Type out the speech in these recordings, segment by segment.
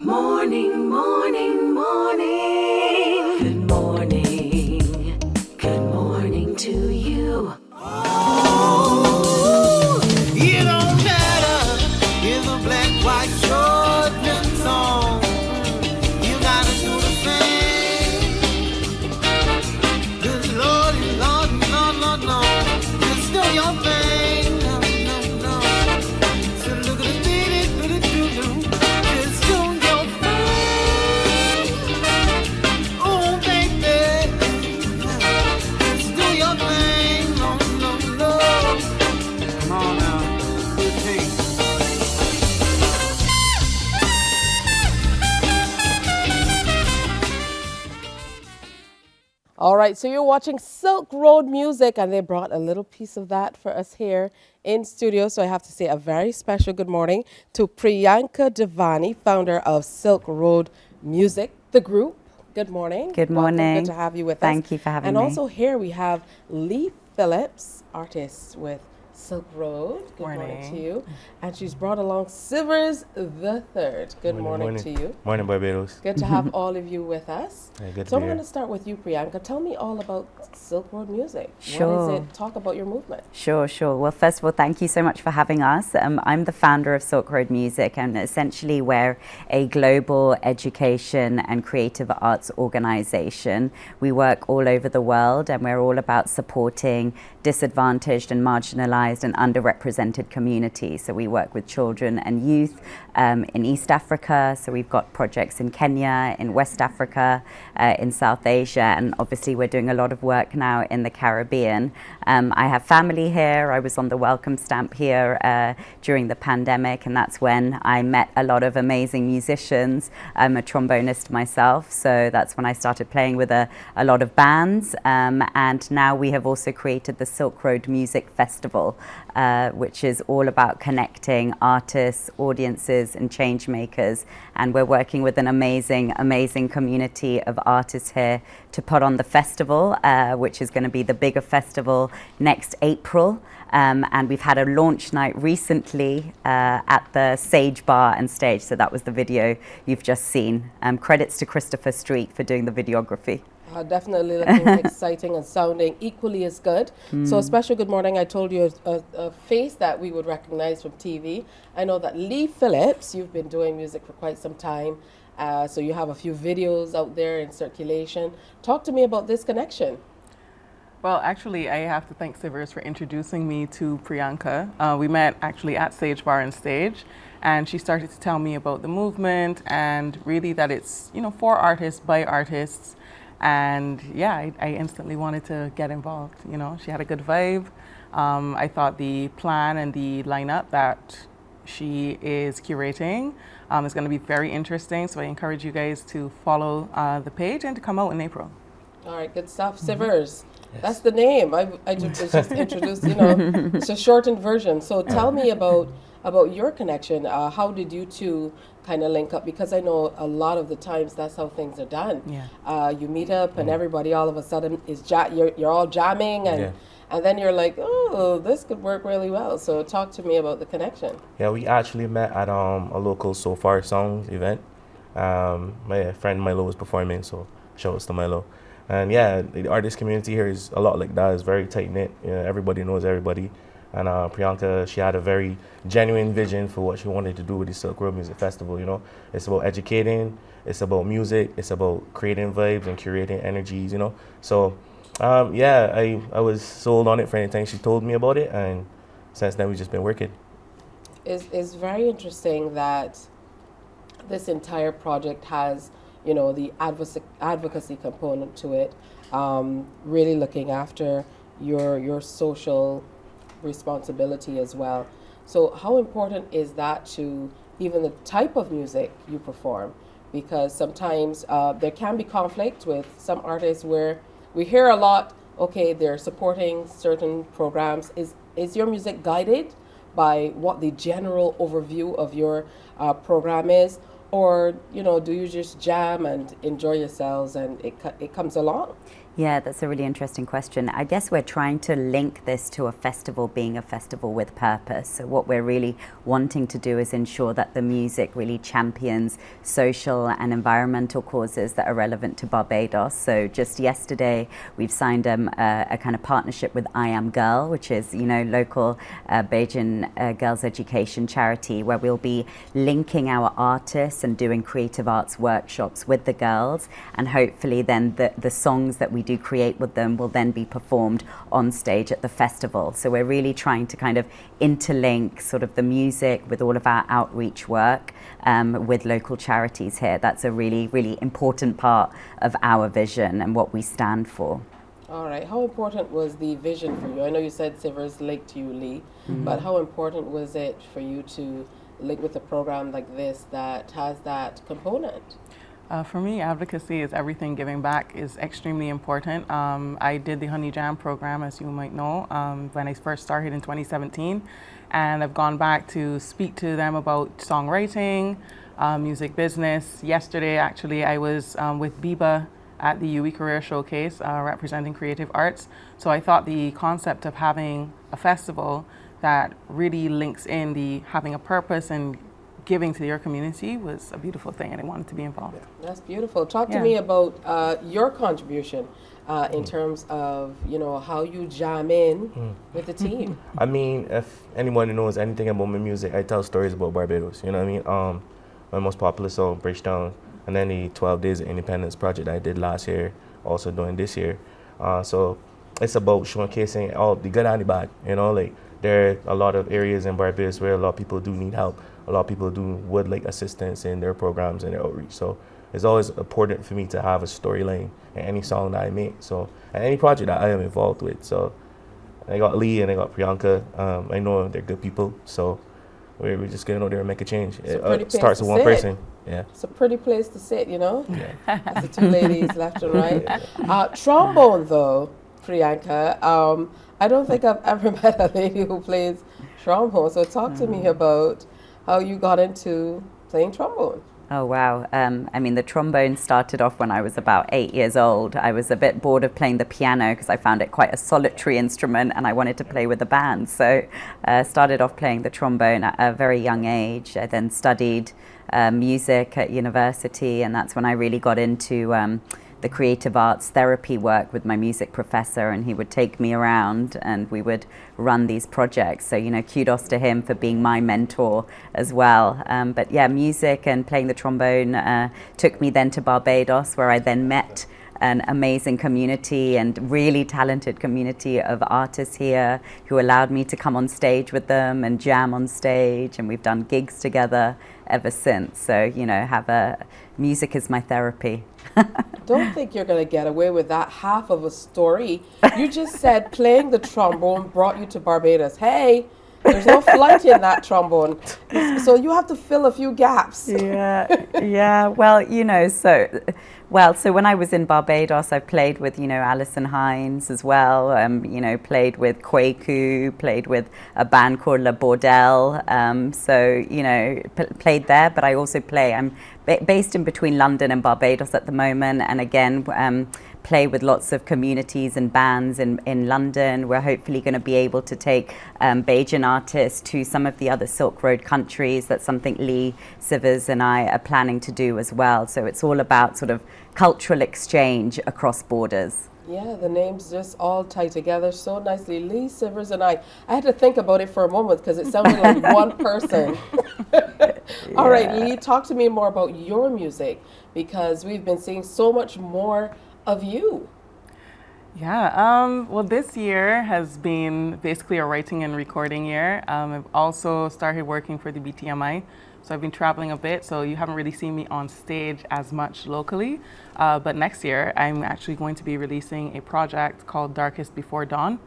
Morning, morning, morning. Good morning. Good morning to you. It don't matter if a black, white, short, and long. You gotta do the same. Good Lord, Lord, Lord, Lord, Lord. Just do your thing. No, no, no. So look at the do. Just do your thing. Oh, baby. Just do your thing. No, no, no. Come on now. Good thing. All right, so you're watching Silk Road Music, and they brought a little piece of that for us here in studio. So I have to say a very special good morning to Priyanka Devani, founder of Silk Road Music, the group. Good morning. Good Welcome. morning. Good to have you with us. Thank you for having and me. And also here we have Lee Phillips, artist with Silk Road. Good morning to you. And she's brought along Sivers the Third. Good morning to you. Morning, Barbados. Good to have all of you with us. Yeah, good So to I'm be going here. to start with you, Priyanka. Tell me all about Silk Road Music. Sure. What is it? Talk about your movement. Sure. Well, first of all, thank you so much for having us. I'm the founder of Silk Road Music, and essentially we're a global education and creative arts organization. We work all over the world, and we're all about supporting disadvantaged and marginalized and underrepresented communities. So we work with children and youth in East Africa. So we've got projects in Kenya, in West Africa, in South Asia, and obviously we're doing a lot of work now in the Caribbean. I have family here. I was on the welcome stamp here during the pandemic, and that's when I met a lot of amazing musicians. I'm a trombonist myself, so that's when I started playing with a lot of bands. And now we have also created the Silk Road Music Festival, which is all about connecting artists, audiences, and change makers. And we're working with an amazing community of artists here to put on the festival, which is going to be the bigger festival next April. And we've had a launch night recently at the Sage Bar and Stage. So that was the video you've just seen. Credits to Christopher Street for doing the videography. Definitely looking exciting and sounding equally as good. So a special good morning. I told you a face that we would recognize from TV. I know that Lee Phillips, you've been doing music for quite some time. So you have a few videos out there in circulation. Talk to me about this connection. Well, actually, I have to thank Sivers for introducing me to Priyanka. We met actually at Sage Bar and Stage, and she started to tell me about the movement and really that it's, for artists, by artists. And yeah, I instantly wanted to get involved. She had a good vibe. I thought the plan and the lineup that she is curating is going to be very interesting. So I encourage you guys to follow the page and to come out in April. All right, good stuff. Sivers. Yes. That's the name. I just introduced, it's a shortened version. So tell me about your connection. How did you two kind of link up? Because I know a lot of the times that's how things are done. Yeah. You meet up and everybody all of a sudden is you're all jamming and then you're like, oh, this could work really well. So talk to me about the connection. Yeah, we actually met at a local So Far Songs event. My friend Milo was performing, so shout outs to Milo. And yeah, the artist community here is a lot like that. It's very tight-knit. Everybody knows everybody. And Priyanka, she had a very genuine vision for what she wanted to do with the Silk Road Music Festival, It's about educating, it's about music, it's about creating vibes and curating energies, So, I was sold on it for anything she told me about it, and since then we've just been working. It's very interesting that this entire project has, the advocacy component to it, really looking after your social responsibility as well. So how important is that to even the type of music you perform? Because sometimes there can be conflict with some artists where we hear a lot, okay, they're supporting certain programs. Is your music guided by what the general overview of your program is? Or, do you just jam and enjoy yourselves and it comes along? Yeah, that's a really interesting question. I guess we're trying to link this to a festival being a festival with purpose. So what we're really wanting to do is ensure that the music really champions social and environmental causes that are relevant to Barbados. So just yesterday, we've signed a kind of partnership with I Am Girl, which is, local Bajan girls' education charity, where we'll be linking our artists and doing creative arts workshops with the girls, and hopefully then the songs that we do create with them will then be performed on stage at the festival. So we're really trying to kind of interlink sort of the music with all of our outreach work with local charities here. That's a really, really important part of our vision and what we stand for. All right. How important was the vision for you? I know you said Sivers linked you, Lee, but how important was it for you to link with a program like this that has that component? For me, advocacy is everything. Giving back is extremely important. I did the Honey Jam program, as you might know, when I first started in 2017. And I've gone back to speak to them about songwriting, music business. Yesterday, actually, I was with Biba at the UE Career Showcase, representing creative arts. So I thought the concept of having a festival that really links in the having a purpose and giving to your community was a beautiful thing, and I wanted to be involved. That's beautiful. Talk to me about your contribution in terms of, how you jam in with the team. I mean, if anyone knows anything about my music, I tell stories about Barbados. You know what I mean? My most popular song, Bridgetown, and then the 12 Days of Independence project I did last year, also doing this year. So it's about showcasing all the good and the bad. Like there are a lot of areas in Barbados where a lot of people do need help. A lot of people would like assistance in their programs and their outreach. So it's always important for me to have a storyline in any song that I make. So and any project that I am involved with. So I got Lee and I got Priyanka. I know they're good people. So we're just getting out there and make a change. It starts with one person. Yeah. It's a pretty place to sit, Yeah. That's the two ladies left and right. Trombone, though, Priyanka. I don't think I've ever met a lady who plays trombone. So talk to me about how you got into playing trombone. Oh, wow. I mean, the trombone started off when I was about 8 years old. I was a bit bored of playing the piano because I found it quite a solitary instrument and I wanted to play with a band. So started off playing the trombone at a very young age. I then studied music at university, and that's when I really got into the creative arts therapy work with my music professor, and he would take me around and we would run these projects. So, kudos to him for being my mentor as well. But yeah, music and playing the trombone took me then to Barbados, where I then met an amazing community and really talented community of artists here who allowed me to come on stage with them and jam on stage, and we've done gigs together ever since. So, music is my therapy. Don't think you're going to get away with that half of a story. You just said playing the trombone brought you to Barbados. Hey, there's no flight in that trombone. So you have to fill a few gaps. Yeah. Well, so when I was in Barbados, I played with, Alison Hines as well, played with Kwaku, played with a band called La Bordel. Played there, but I also play. I'm based in between London and Barbados at the moment, and again, play with lots of communities and bands in London. We're hopefully going to be able to take Bajan artists to some of the other Silk Road countries. That's something Lee Sivers and I are planning to do as well. So it's all about sort of cultural exchange across borders. Yeah, the names just all tie together so nicely. Lee Sivers and I had to think about it for a moment because it sounded like one person. All right, Lee, talk to me more about your music, because we've been seeing so much more of you. Yeah, well, this year has been basically a writing and recording year. I've also started working for the BTMI, so I've been traveling a bit, so you haven't really seen me on stage as much locally. But next year, I'm actually going to be releasing a project called Darkest Before Dawn.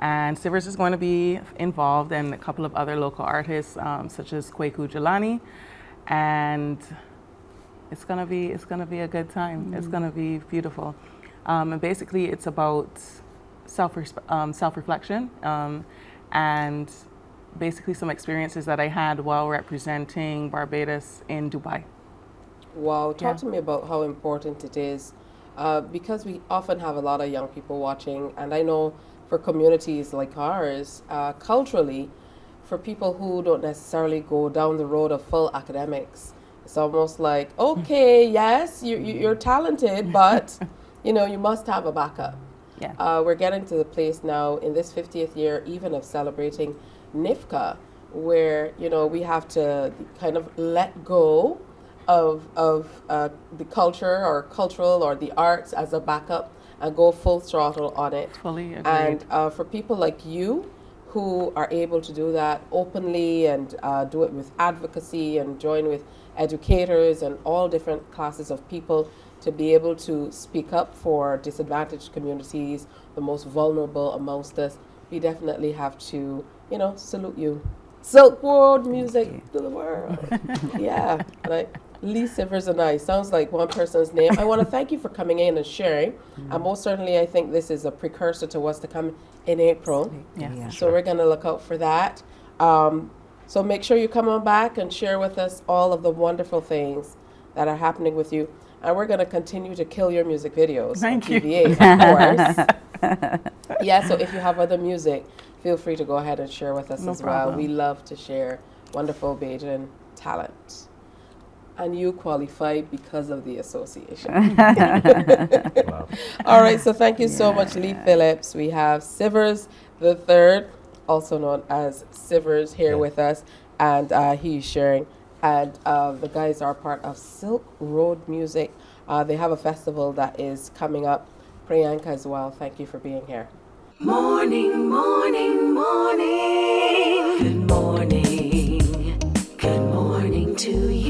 And Sivers is going to be involved, and a couple of other local artists, such as Kwaku Jelani. And it's gonna be a good time. It's gonna be beautiful. And basically, it's about self-reflection and basically some experiences that I had while representing Barbados in Dubai. Wow, talk to me about how important it is because we often have a lot of young people watching, and I know for communities like ours, culturally, for people who don't necessarily go down the road of full academics, it's almost like, okay, yes, you're talented, but you must have a backup. Yeah. We're getting to the place now in this 50th year, even of celebrating NIFCA, where we have to kind of let go of the culture or cultural or the arts as a backup and go full throttle on it. Fully agreed. And for people like you who are able to do that openly and do it with advocacy and join with educators and all different classes of people to be able to speak up for disadvantaged communities, the most vulnerable amongst us, we definitely have to, salute you. Silk Road music to the world. Yeah, like Lee Sivers and I. Sounds like one person's name. I want to thank you for coming in and sharing. And most certainly, I think this is a precursor to what's to come in April. Yes. Yeah. So we're going to look out for that. So make sure you come on back and share with us all of the wonderful things that are happening with you. And we're going to continue to kill your music videos Thank on you. TVA, of course. Yeah, so if you have other music, feel free to go ahead and share with us No as well. problem. We love to share wonderful Bajan talent. And you qualify because of the association. Wow. All right, so thank you so much, Lee Phillips. We have Sivers the Third, also known as Sivers, here Yeah. with us, and he's sharing. And the guys are part of Silk Road Music. They have a festival that is coming up. Priyanka as well. Thank you for being here. Morning, morning, morning. Good morning. Good morning to you.